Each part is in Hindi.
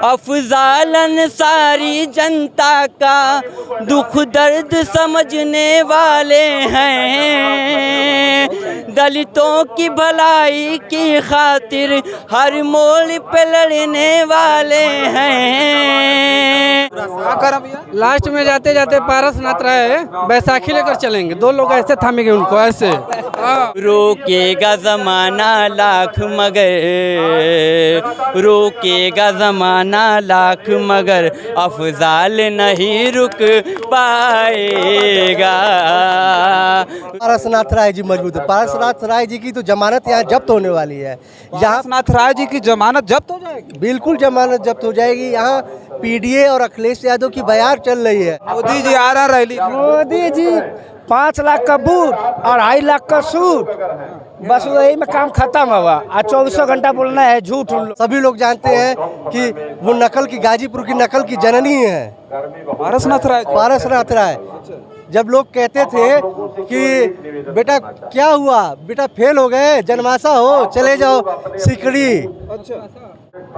अफजालन सारी जनता का दुख दर्द समझने वाले हैं, दलितों की भलाई की खातिर हर मोड़ पे लड़ने वाले हैं। लास्ट में जाते जाते पारसनाथ राय बैसाखी लेकर चलेंगे, दो लोग ऐसे थामेंगे उनको ऐसे। रोकेगा जमाना लाख मगर, रोकेगा जमाना लाख मगर अफजाल नहीं रुक पाएगा। पारसनाथ राय जी मजबूत है। पारसनाथ राय जी की तो जमानत यहाँ जब्त होने वाली है। यहाँ पारसनाथ राय जी की जमानत जब्त हो जाएगी? बिल्कुल जमानत जब्त हो जाएगी। यहाँ पीडीए और अखिलेश यादव की बयार चल रही है। मोदी जी आ रहा रैली। मोदी जी 5 लाख का बूट और 2.5 लाख का सूट, बस वही में काम खत्म हुआ। आज 24 घंटा बोलना है झूठ। सभी लोग जानते हैं कि वो नकल की, गाजीपुर की नकल की जननी है पारसनाथ राय। पारसनाथ राय। जब लोग कहते थे कि बेटा क्या हुआ, बेटा फेल हो गए, जनमासा हो, चले जाओ सिकड़ी।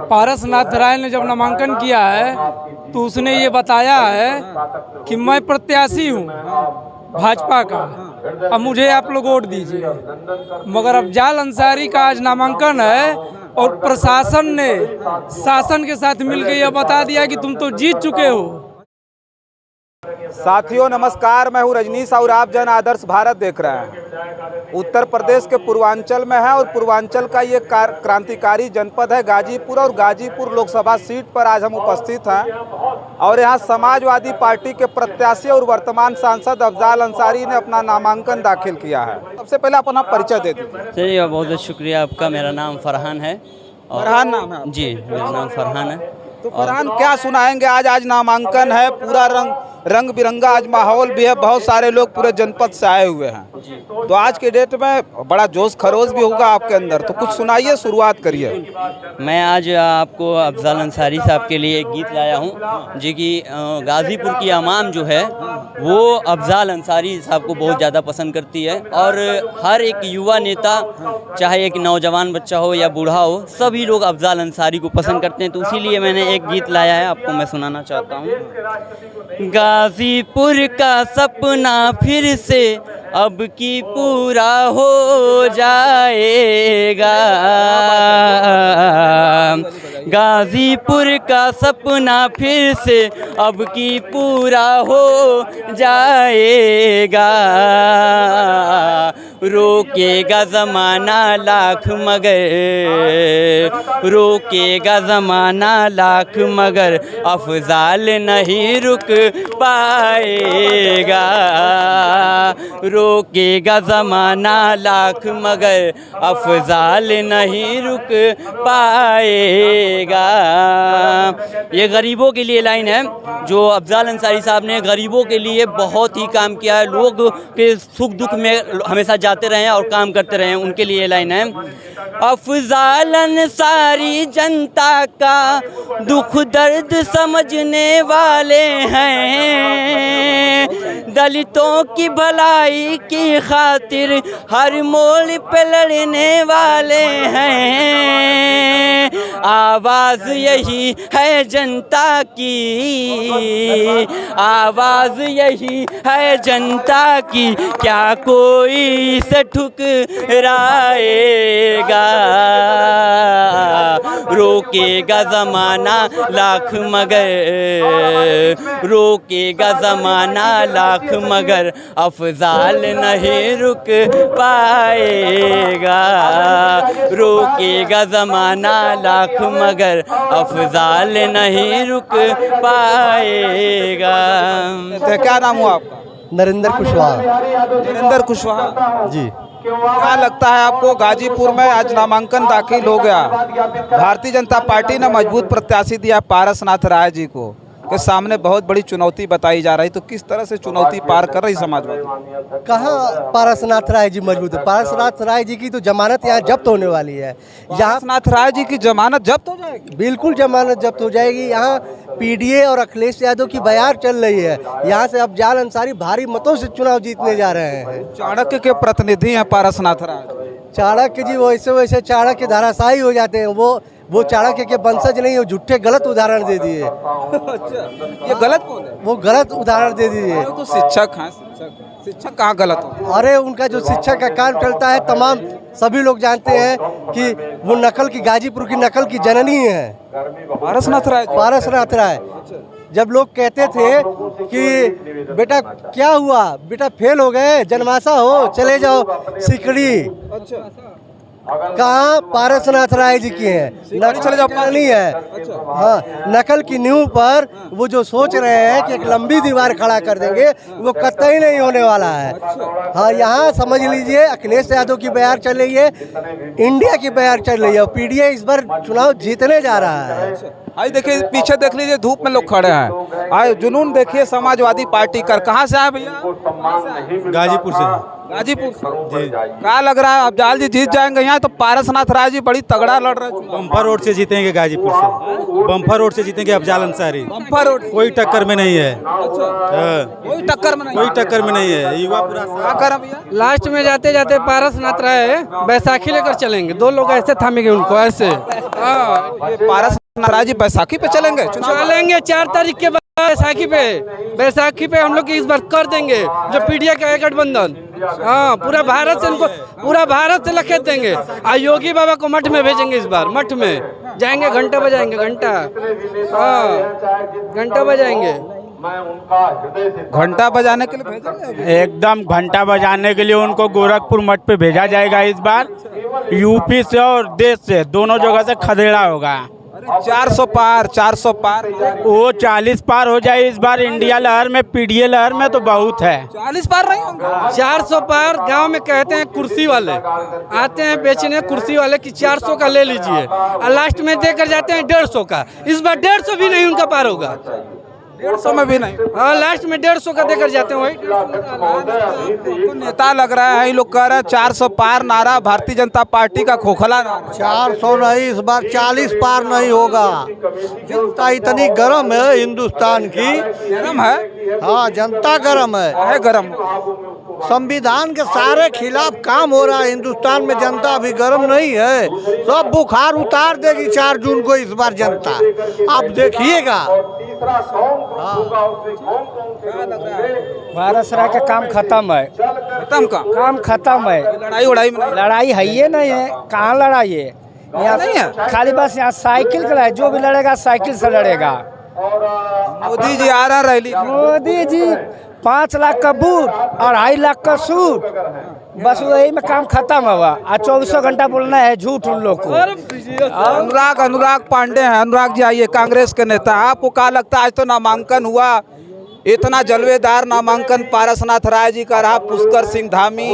पारसनाथ राय ने जब नामांकन किया है तो उसने ये बताया है कि मैं प्रत्याशी हूँ भाजपा का, अब मुझे आप लोग वोट दीजिए। मगर अफजाल अंसारी का आज नामांकन है और प्रशासन ने शासन के साथ मिलकर यह बता दिया कि तुम तो जीत चुके हो। साथियों नमस्कार, मैं हूं रजनीश और आप जन आदर्श भारत देख रहे हैं। उत्तर प्रदेश के पूर्वांचल में है और पूर्वांचल का ये क्रांतिकारी जनपद है गाजीपुर, और गाजीपुर लोकसभा सीट पर आज हम उपस्थित हैं और यहाँ समाजवादी पार्टी के प्रत्याशी और वर्तमान सांसद अफजाल अंसारी ने अपना नामांकन दाखिल किया है। सबसे पहले अपना परिचय दे दीजिए। चलिए, बहुत बहुत शुक्रिया आपका। मेरा नाम फरहान है। फरहान नाम है? जी, मेरा नाम फरहान है। तो फरहान क्या सुनाएंगे? आज नामांकन है, पूरा रंग बिरंगा आज माहौल भी है, बहुत सारे लोग पूरे जनपद से आए हुए हैं, तो आज के डेट में बड़ा जोश खरोश भी होगा आपके अंदर, तो कुछ सुनाइए, शुरुआत करिए। मैं आज आपको अफजाल अंसारी साहब के लिए एक गीत लाया हूँ, जो कि गाज़ीपुर की आवाम जो है वो अफजाल अंसारी साहब को बहुत ज़्यादा पसंद करती है, और हर एक युवा नेता, चाहे एक नौजवान बच्चा हो या बूढ़ा हो, सभी लोग अफजाल अंसारी को पसंद करते हैं। तो इसीलिए मैंने एक गीत लाया है, आपको मैं सुनाना चाहता हूँ। गाज़ीपुर का सपना फिर से अब की पूरा हो जाएगा, गाज़ीपुर का सपना फिर से अब की पूरा हो जाएगा। रोकेगा ज़माना लाख मगर, रोकेगा ज़माना लाख मगर अफजाल नहीं रुक पाएगा। रोकेगा ज़माना लाख मगर अफजाल नहीं रुक पाएगा। ये गरीबों के लिए लाइन है, जो अफजाल अंसारी साहब ने गरीबों के लिए बहुत ही काम किया है, लोग के सुख दुख में हमेशा जाते रहे और काम करते रहे, उनके लिए लाइन है। अफजाल अंसारी जनता का दुख दर्द समझने वाले हैं, दलितों की भलाई की खातिर हर मोड़ पे लड़ने वाले हैं। आवाज़ यही है जनता की, आवाज़ यही है जनता की, क्या कोई इसे ठुकराएगा। रोकेगा ज़माना लाख मगर, रोकेगा ज़माना लाख मगर अफजाल नहीं रुक पाएगा। रोकेगा ज़माना लाख मगर अफजाल नहीं रुक पाएगा। तो क्या नाम हुआ आपका? नरेंद्र कुशवाहा। नरेंद्र कुशवाहा जी। क्या लगता है आपको, गाजीपुर में आज नामांकन दाखिल हो गया, भारतीय जनता पार्टी ने मजबूत प्रत्याशी दिया पारसनाथ राय जी को, के सामने बहुत बड़ी चुनौती बताई जा रही, तो किस तरह से चुनौती पार कर रही समाजवादी? कहाँ पारसनाथ राय जी मजबूत है। पारसनाथ राय जी की तो जमानत यहाँ जब्त होने वाली है। यहाँ पारसनाथ राय जी की जमानत जब्त हो जाएगी? बिल्कुल जमानत जब्त हो जाएगी। यहाँ पीडीए और अखिलेश यादव की बयार चल रही है। यहाँ से अफजाल अंसारी भारी मतों से चुनाव जीतने जा रहे हैं। चाणक्य के प्रतिनिधि हैं पारसनाथ राय। चाणक्य जी वैसे वैसे चाणक्य धाराशाही हो जाते हैं। वो वो चाणक्य के वंशज नहीं, वो झूठे गलत उदाहरण दे दिए। ये गलत कौन है? वो गलत उदाहरण दे दिए। वो तो शिक्षक हैं, शिक्षक कहाँ गलत हो? अरे उनका जो शिक्षक का काम चलता है, तमाम सभी लोग जानते हैं कि वो नकल की, गाजीपुर की नकल की जननी है पारसनाथ राय। पारसनाथ राय। जब लोग कहते थे कि बेटा क्या हुआ, बेटा फेल हो गए, जनमासा हो, चले जाओ सिकड़ी, कहाँ पारसनाथ राय जी की है, नकल चले जाओ, नहीं है। हाँ, नकल की नींव पर वो जो सोच रहे हैं कि एक लंबी दीवार खड़ा कर देंगे, वो कतई नहीं होने वाला है। हाँ, यहाँ समझ लीजिए अखिलेश यादव की बयार चल रही है, इंडिया की बयार चल रही है, और पीडीए इस बार चुनाव जीतने जा रहा है। आई देखिए पीछे देख लीजिए, धूप में लोग खड़े हैं। आए जुनून देखिए समाजवादी पार्टी का। कहाँ से आए भैया? गाजीपुर से। गाजीपुर से जी। क्या लग रहा है अफजाल जी जीत जाएंगे यहाँ? तो पारसनाथ राय जी बड़ी तगड़ा लड़ रहे हैं। बम्फर रोड से जीतेंगे गाजीपुर से, बम्फर रोड से जीतेंगे अफजाल अंसारी। बम्फर रोड कोई टक्कर में नहीं है। कोई टक्कर में नहीं, कोई टक्कर में नहीं है। युवा पूरा क्या करें भैया? लास्ट में जाते जाते पारसनाथ राय बैसाखी लेकर चलेंगे। 2 लोग ऐसे थामेंगे उनको, ऐसे। हाँ, ये पारसनाथ राय जी बैसाखी पे चलेंगे चुनाव? चलेंगे 4 तारीख के बाद बैसाखी पे हम लोग इस बार कर देंगे जो पीडीए का है गठबंधन। हाँ, पूरा भारत से लखेत देंगे। योगी बाबा को मठ में भेजेंगे, इस बार मठ में जाएंगे, घंटा बजाएंगे, घंटा। हाँ, घंटा बजाएंगे। घंटा बजाने के लिए भेजेंगे? एकदम घंटा बजाने के लिए उनको गोरखपुर मठ पे भेजा जाएगा इस बार। यूपी से और देश से दोनों जगह से खदेड़ा होगा। 400 पार वो 40 पार हो जाए इस बार। इंडिया लहर में, पीडीए लहर में तो बहुत है। 40 पार नहीं होंगे? 400 पार। गांव में कहते हैं कुर्सी वाले आते हैं बेचने, कुर्सी वाले की 400 का ले लीजिए, और लास्ट में देकर जाते हैं 150 का। इस बार 150 भी नहीं उनका पार होगा। 150 में भी नहीं? हाँ, लास्ट में 150 का देकर जाते हैं। वही तो नेता लग रहा है, ये लोग कह रहे हैं 400 पार नारा भारतीय जनता पार्टी का खोखला नारा। 400 नहीं, इस बार 40 पार नहीं होगा। जनता इतनी गर्म है हिंदुस्तान की। गरम है? हाँ, जनता गर्म है। गरम। संविधान के सारे खिलाफ काम हो रहा है हिंदुस्तान में। जनता अभी गर्म नहीं है, सब बुखार उतार देगी 4 जून को इस बार जनता, आप देखिएगा। पारसनाथ का काम खत्म है। खत्म का काम खत्म है। लड़ाई उड़ाई में लड़ाई है ये नहीं है, कहाँ लड़ाई है यहाँ? नहीं है, खाली बस यहाँ साइकिल का लड़ाई। जो भी लड़ेगा साइकिल से लड़ेगा। मोदी जी आ रहा रैली। मोदी जी 5 लाख का बूट और 2.5 लाख का सूट, बस वही में काम खत्म हुआ। और 24 घंटा बोलना है झूठ उन लोग को। अनुराग पांडे हैं। अनुराग जी आइए, कांग्रेस के नेता। आपको क्या लगता है आज तो नामांकन हुआ, इतना जलवेदार नामांकन पारसनाथ राय जी का रहा, पुष्कर सिंह धामी,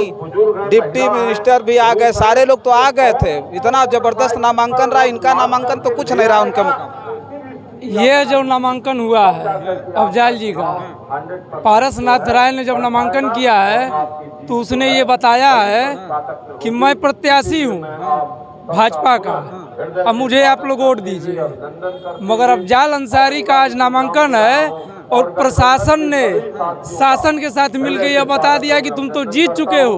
डिप्टी मिनिस्टर भी आ गए, सारे लोग तो आ गए थे। इतना जबरदस्त नामांकन रहा, इनका नामांकन तो कुछ नहीं रहा उनके मुकाबले। ये जो नामांकन हुआ है अफजाल जी का, पारसनाथ राय ने जब नामांकन किया है तो उसने ये बताया है कि मैं प्रत्याशी हूँ भाजपा का, अब मुझे आप लोग वोट दीजिए। मगर अफजाल अंसारी का आज नामांकन है और प्रशासन ने शासन के साथ मिलकर यह बता दिया कि तुम तो जीत चुके हो,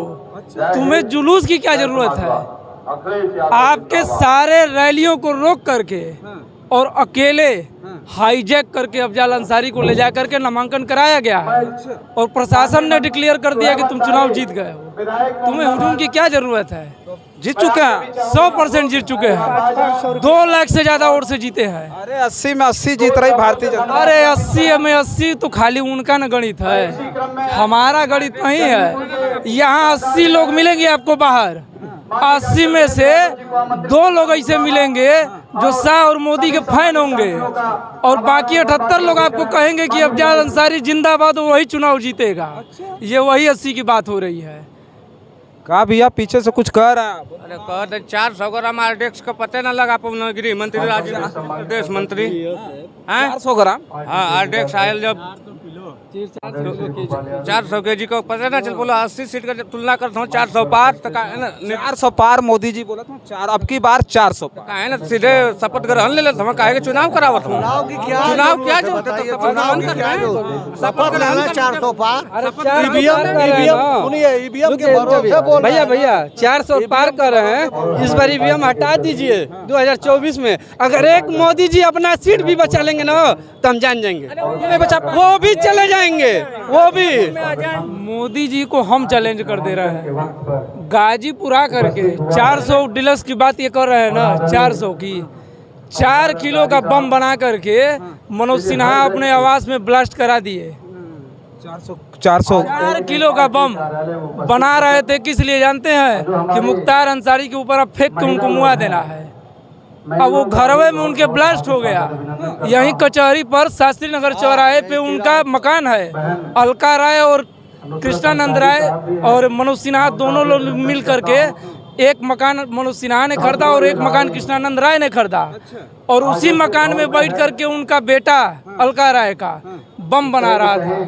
तुम्हें जुलूस की क्या जरूरत है। आपके सारे रैलियों को रोक करके और अकेले हाईजैक करके अफजाल अंसारी को ले जा करके नामांकन कराया गया है, और प्रशासन ने डिक्लेयर कर दिया कि तुम चुनाव जीत गए हो। तुम्हें हुजूम की क्या जरूरत है? जीत चुके हैं, 100% जीत चुके हैं। 2 लाख से ज्यादा वोट से जीते हैं। अरे 80 में 80 जीत रही भारतीय जनता। अरे 80 में 80 तो खाली उनका न गणित है, हमारा गणित नहीं है। यहाँ 80 लोग मिलेंगे आपको बाहर, 80 में से 2 लोग ऐसे मिलेंगे जो शाह और मोदी के फैन होंगे, और बाकी 78 लोग आपको कहेंगे कि अफजाल अंसारी जिंदाबाद, वही चुनाव जीतेगा। ये वही 80 की बात हो रही है। कहा भैया पीछे से कुछ कह रहा है? अरे कहते 400 ग्राम आरडेक्स का पता न लगा पाऊँ। गृह मंत्री, राज्य विदेश मंत्री 400 ग्राम? हाँ, आरडेक्स आयल जब 400 kg को पता ना चल बोला 80 सीट का जब तुलना करता हूँ 400 पार तो का है ना 400 पार मोदी जी बोला था, चार अब की बार 400 पार। का है ना सीधे शपथ ग्रहण ले लेते हम काहे के चुनाव करावत हम चुनाव क्या जो चुनाव कर रहे हैं शपथ लेना 400 पार सुनिए ईवीएम के भरोसे बोल भैया 400 पार कर रहे हैं। इस बार ईवीएम हटा दीजिए 2024 में अगर एक मोदी जी अपना सीट भी बचा लेंगे ना तो हम जान जाएंगे, वो भी चले जाएंगे। वो भी मोदी जी को हम चैलेंज कर दे रहे हैं। गाजीपुरा करके 400 डिलक्स की बात ये कर रहे हैं ना, 400 की 4 किलो का बम बना करके मनोज सिन्हा अपने आवास में ब्लास्ट करा दिए। 4 किलो का बम बना रहे थे किस लिए जानते हैं? कि मुख्तार अंसारी के ऊपर अब फेंक के उनको मुआ देना है। अब वो घरवे में उनके ब्लास्ट हो गया। यहीं कचहरी पर शास्त्री नगर चौराहे पे उनका मकान है। अलका राय और कृष्णानंद राय और मनोज सिन्हा दोनों लोग मिल करके एक मकान मनोज सिन्हा ने खरीदा और एक मकान कृष्णानंद राय ने खरीदा और उसी मकान में बैठ करके उनका बेटा अलका राय का बम बना रहा था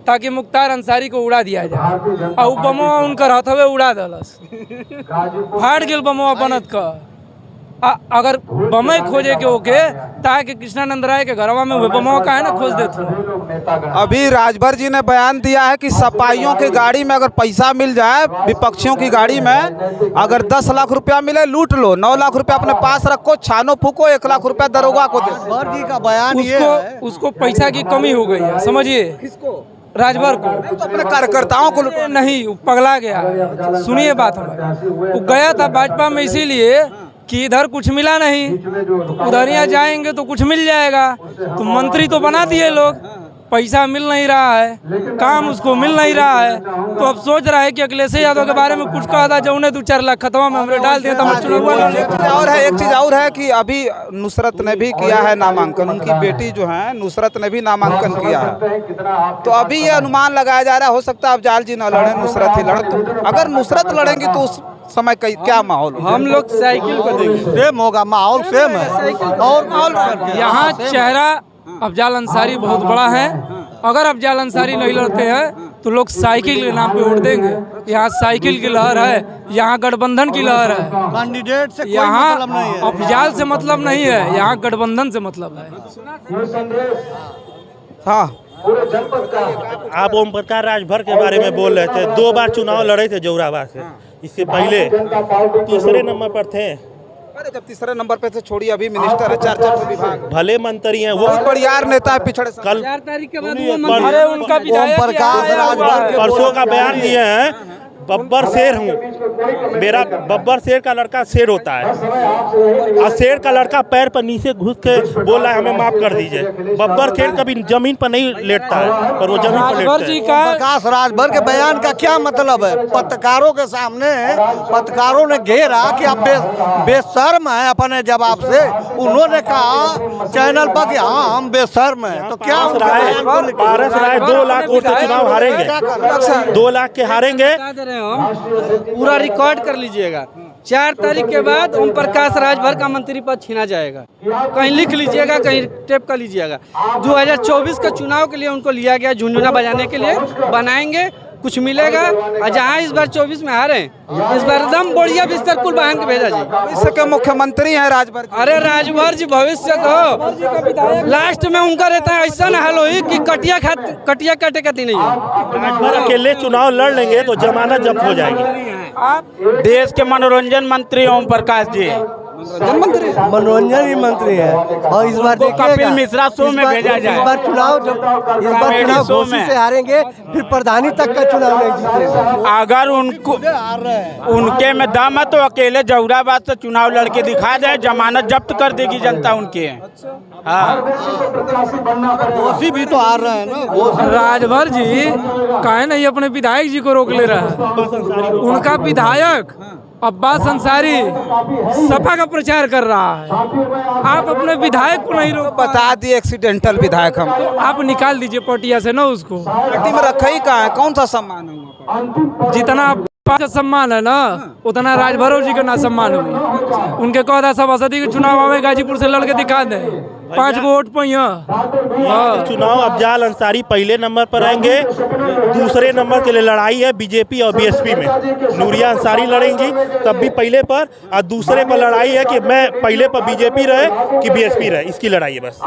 ताकि मुख्तार अंसारी को उड़ा दिया जाए। और बमवा उनकर हथवे उड़ा दलस, फाड़ गेल बमवा बनत का। अगर बमे खोजे के ओके ताकि कृष्णानंद राय के घरवा में हुए बमवा का है ना खोज देते। अभी राजभर जी ने बयान दिया है कि सपाइयों की गाड़ी में अगर पैसा मिल जाए, विपक्षियों की गाड़ी में अगर 10 लाख रुपया मिले लूट लो, 9 लाख रुपया अपने पास रखो, छानो फूको, 1 लाख रुपया दरोगा को दो। जी का बयान उसको पैसा की कमी हो गई है, समझिए। किसको? राजभर को। तो अपने कार्यकर्ताओं को नहीं, वो पगला गया। सुनिए बात हमारी, वो गया था भाजपा में इसीलिए कि इधर कुछ मिला नहीं, तो उधर यहाँ जाएंगे तो कुछ मिल जाएगा। तो मंत्री तो बना दिए लोग, पैसा मिल नहीं रहा है, काम उसको मिल नहीं रहा है, तो अब सोच रहा है कि अखिलेश यादव के बारे में कुछ कहा था जो उन्हें 2-4 लाख खतवा में हमने डाल दिया था। एक चीज और है कि अभी नुसरत ने भी किया है नामांकन, उनकी बेटी जो है नुसरत ने भी नामांकन किया है। तो अभी ये अनुमान लगाया जा रहा है हो सकता है अफजाल जी न लड़े, नुसरत ही लड़े। तो अगर नुसरत लड़ेंगी तो उस समय क्या माहौल होगा? हम लोग साइकिल को देंगे, सेम होगा, माहौल सेम है। और यहाँ चेहरा अफजाल अंसारी बहुत बड़ा है। अगर अफजाल अंसारी नहीं लड़ते हैं तो लोग साइकिल के नाम पे वोट देंगे। यहाँ साइकिल की लहर है, यहाँ गठबंधन की लहर है। कैंडिडेट से कोई यहाँ मतलब नहीं है, अफजाल से मतलब नहीं है, यहाँ गठबंधन से मतलब है। हाँ, आप ओम प्रकाश राजभर के बारे में बोल रहे थे। 2 बार चुनाव लड़े थे जोराबाद से, इससे पहले तीसरे नंबर पर थे। अरे जब तीसरे नंबर पे थे छोड़िए, अभी मिनिस्टर है, 4 विभाग, भले मंत्री हैं वो, बहुत बढ़ियार नेता है। पिछड़े कल 4 तारीख के बाद अरे उनका प्रकाश राजभर के परसों का बयान दिए हैं, बब्बर शेर हूँ, मेरा बब्बर शेर का लड़का शेर होता है, और शेर का लड़का पैर पर नीचे घुस के बोल रहा है हमें माफ कर दीजिए। बब्बर शेर कभी जमीन पर नहीं लेटता है, पर वो जमीन पर लेटता है। प्रकाश राजभर के बयान का क्या मतलब है? पत्रकारों के सामने पत्रकारों ने घेरा कि आप बेशर्म है अपने जवाब से। उन्होंने कहा चैनल पर कि हाँ हम बेशर्म है, तो क्या पारस राय 2 लाख वोट से चुनाव हारेंगे, 2 लाख के हारेंगे। हम पूरा रिकॉर्ड कर लीजिएगा। 4 तारीख के बाद ओम प्रकाश राजभर का मंत्री पद छीना जाएगा। कहीं लिख लीजिएगा, कहीं टेप कर लीजिएगा। 2024 के चुनाव के लिए उनको लिया गया झुनझुना बजाने के लिए, बनाएंगे कुछ मिलेगा। और जहाँ इस बार 24 में हारे, इस बार एकदम बढ़िया बिस्तर कुल बहन के भेजा जी। भविष्य के मुख्यमंत्री हैं राजभर। अरे राजभर जी भविष्य को लास्ट में उनका रहता है ऐसा ना हाल हुई कि कटिया काटे का दिन नहीं है। राजभर अकेले चुनाव लड़ लेंगे तो जमानत जब्त हो जाएगी। देश के मनोरंजन मंत्री ओम प्रकाश जी, मनोरंजन ही मंत्री है। और इस बार कपिल मिश्रा शो में भेजा जाए। इस बार चुनाव घोषी से हारेंगे, फिर प्रधानी तक का चुनाव नहीं जीतेंगे। अगर उनके में दम है तो अकेले जहुराबाद से चुनाव लड़के दिखा जाए, जमानत जब्त कर देगी जनता उनके। हाँ, घोषी भी तो हार रहे हैं ना। राजभर जी काहे नहीं अपने विधायक जी को रोक ले रहा है? उनका विधायक अब्बास अंसारी सपा का प्रचार कर रहा है, आप अपने विधायक को नहीं रोक। बता दिए एक्सीडेंटल विधायक हम, तो आप निकाल दीजिए पटिया से ना उसको। पार्टी में रखा ही कहाँ है? कौन सा सम्मान है वहाँ पर? जितना अब्बास का सम्मान है ना उतना राजभर जी का ना सम्मान हुई। उनके कहता सब असदी के चुनाव में गाजीपुर से लड़के दिखा दें, 5 वोट पर यहाँ। चुनाव अफजाल अंसारी पहले नंबर पर रहेंगे। दूसरे नंबर के लिए लड़ाई है बीजेपी और बीएसपी में। नूरिया अंसारी लड़ेंगी तब भी पहले पर, और दूसरे पर लड़ाई है कि मैं पहले पर बीजेपी रहे कि बीएसपी रहे, इसकी लड़ाई है बस।